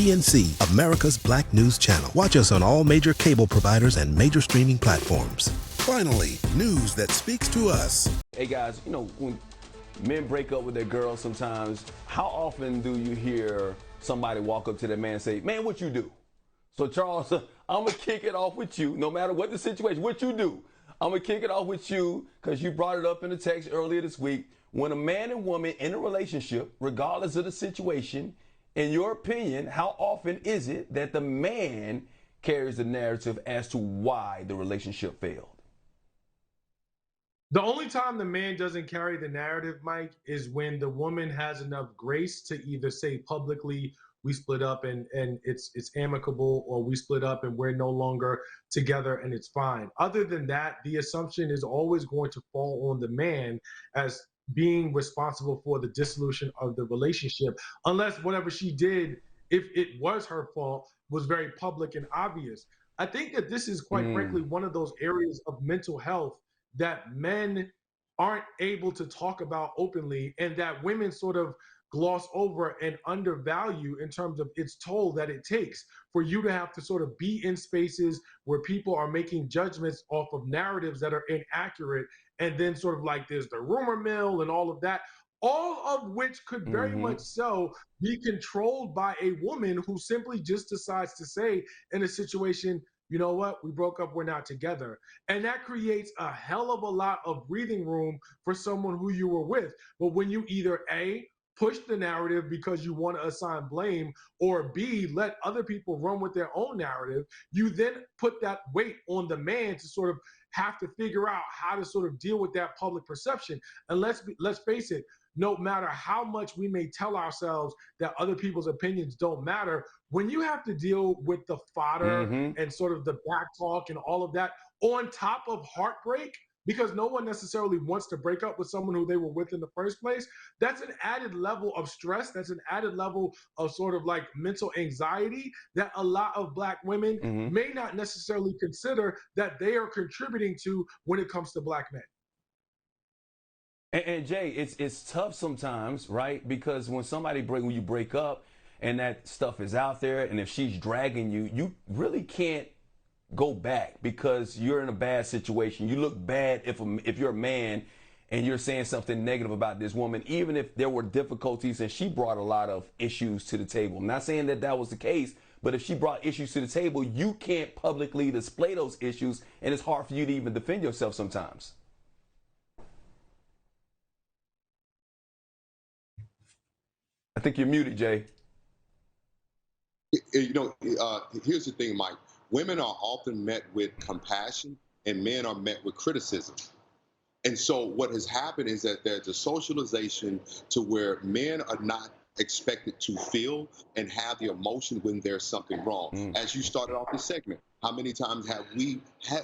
PNC, America's Black News Channel. Watch us on all major cable providers and major streaming platforms. Finally, news that speaks to us. Hey guys, when men break up with their girls sometimes, how often do you hear somebody walk up to their man and say, man, what you do? So Charles, I'm going to kick it off with you, no matter what the situation, what you do. I'm going to kick it off with you because you brought it up in the text earlier this week. When a man and woman in a relationship, regardless of the situation, in your opinion, how often is it that the man carries the narrative as to why the relationship failed? The only time the man doesn't carry the narrative, Mike, is when the woman has enough grace to either say publicly, we split up and it's amicable, or we split up and we're no longer together and it's fine. Other than that, the assumption is always going to fall on the man as being responsible for the dissolution of the relationship, unless whatever she did, if it was her fault, was very public and obvious. I think that this is quite frankly one of those areas of mental health that men aren't able to talk about openly, and that women sort of gloss over and undervalue in terms of its toll that it takes for you to have to sort of be in spaces where people are making judgments off of narratives that are inaccurate. And then sort of like there's the rumor mill and all of that, all of which could very much so be controlled by a woman who simply just decides to say in a situation, you know what, we broke up, we're not together. And that creates a hell of a lot of breathing room for someone who you were with. But when you either A, push the narrative because you want to assign blame, or B, let other people run with their own narrative, you then put that weight on the man to sort of have to figure out how to sort of deal with that public perception. And let's face it, no matter how much we may tell ourselves that other people's opinions don't matter, when you have to deal with the fodder and sort of the back talk and all of that on top of heartbreak, because no one necessarily wants to break up with someone who they were with in the first place, that's an added level of stress. That's an added level of sort of like mental anxiety that a lot of Black women may not necessarily consider that they are contributing to when it comes to Black men. And Jay, it's tough sometimes, right? Because when you break up and that stuff is out there, and if she's dragging you, you really can't go back because you're in a bad situation. You look bad if you're a man and you're saying something negative about this woman, even if there were difficulties and she brought a lot of issues to the table. I'm not saying that was the case, but if she brought issues to the table, you can't publicly display those issues, and it's hard for you to even defend yourself sometimes. I think you're muted, Jay. Here's the thing, Mike. Women are often met with compassion and men are met with criticism. And so what has happened is that there's a socialization to where men are not expected to feel and have the emotion when there's something wrong. As you started off the segment, how many times have we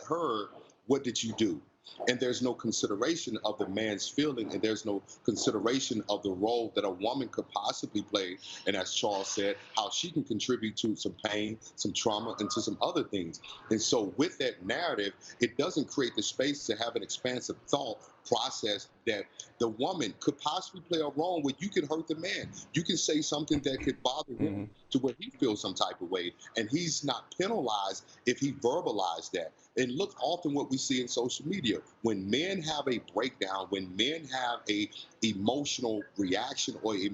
heard, what did you do? And there's no consideration of the man's feeling, and there's no consideration of the role that a woman could possibly play. And as Charles said, how she can contribute to some pain, some trauma, and to some other things. And so with that narrative, it doesn't create the space to have an expansive thought process that the woman could possibly play a role where you can hurt the man. You can say something that could bother him to where he feels some type of way, and he's not penalized if he verbalized that. And look, often what we see in social media, when men have a breakdown, when men have a emotional reaction or a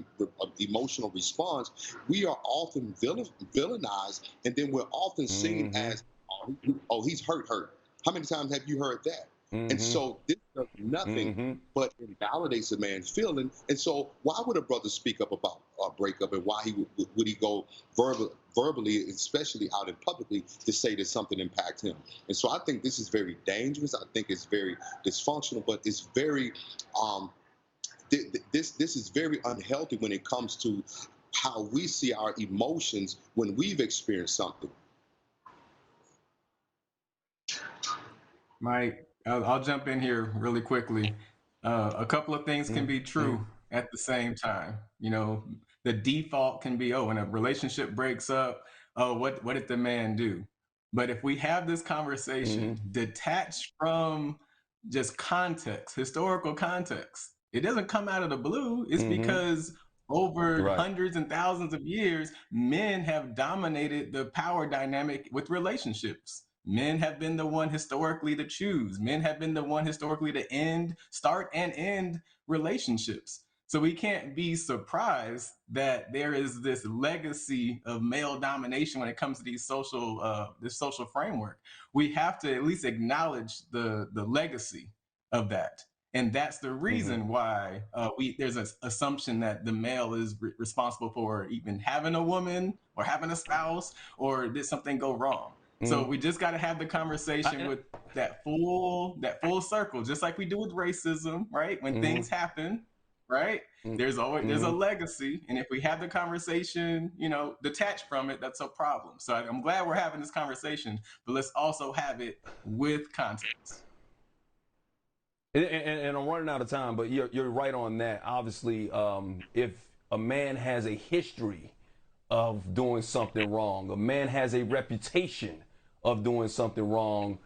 emotional response, we are often villainized, and then we're often seen as, oh, he's hurt. How many times have you heard that? And so this does nothing but invalidates a man's feeling. And so why would a brother speak up about a breakup, and why would he go verbally, especially out in publicly, to say that something impacts him? And so I think this is very dangerous. I think it's very dysfunctional, but it's very this is very unhealthy when it comes to how we see our emotions when we've experienced something. Mike, I'll jump in here really quickly. A couple of things can be true at the same time. You know, the default can be, oh, when a relationship breaks up, oh, what did the man do? But if we have this conversation detached from just context, historical context, it doesn't come out of the blue. It's because over Right. hundreds and thousands of years, men have dominated the power dynamic with relationships. Men have been the one historically to choose. Men have been the one historically to start and end relationships. So we can't be surprised that there is this legacy of male domination when it comes to this social framework. We have to at least acknowledge the legacy of that. And that's the reason why there's an assumption that the male is responsible for even having a woman or having a spouse, or did something go wrong. So we just got to have the conversation with that full circle, just like we do with racism, right? When things happen, right? There's a legacy, and if we have the conversation, detached from it, that's a problem. So I'm glad we're having this conversation, but let's also have it with context. And I'm running out of time, but you're right on that. Obviously, if a man has a history of doing something wrong, a man has a reputation of doing something wrong,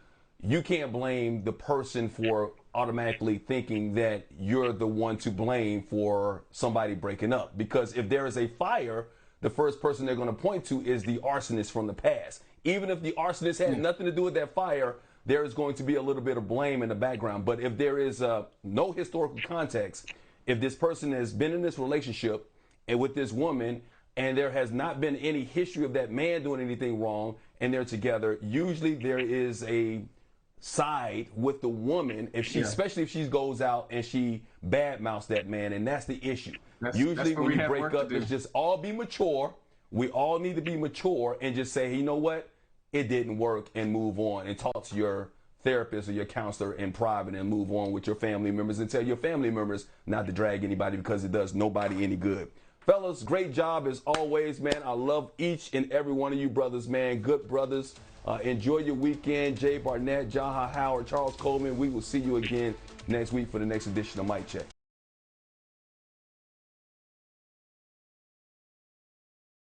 you can't blame the person for automatically thinking that you're the one to blame for somebody breaking up. Because if there is a fire, the first person they're going to point to is the arsonist from the past. Even if the arsonist had nothing to do with that fire, there is going to be a little bit of blame in the background. But if there is no historical context, if this person has been in this relationship and with this woman, and there has not been any history of that man doing anything wrong, and they're together, usually there is a side with the woman, especially if she goes out and she badmouths that man, and that's the issue. Usually when you break up, it's just all be mature. We all need to be mature and just say, hey, you know what? It didn't work, and move on and talk to your therapist or your counselor in private and move on with your family members and tell your family members not to drag anybody, because it does nobody any good. Fellas, great job as always, man. I love each and every one of you brothers, man. Good brothers. Enjoy your weekend. Jay Barnett, Jaha Howard, Charles Coleman. We will see you again next week for the next edition of Mic Check.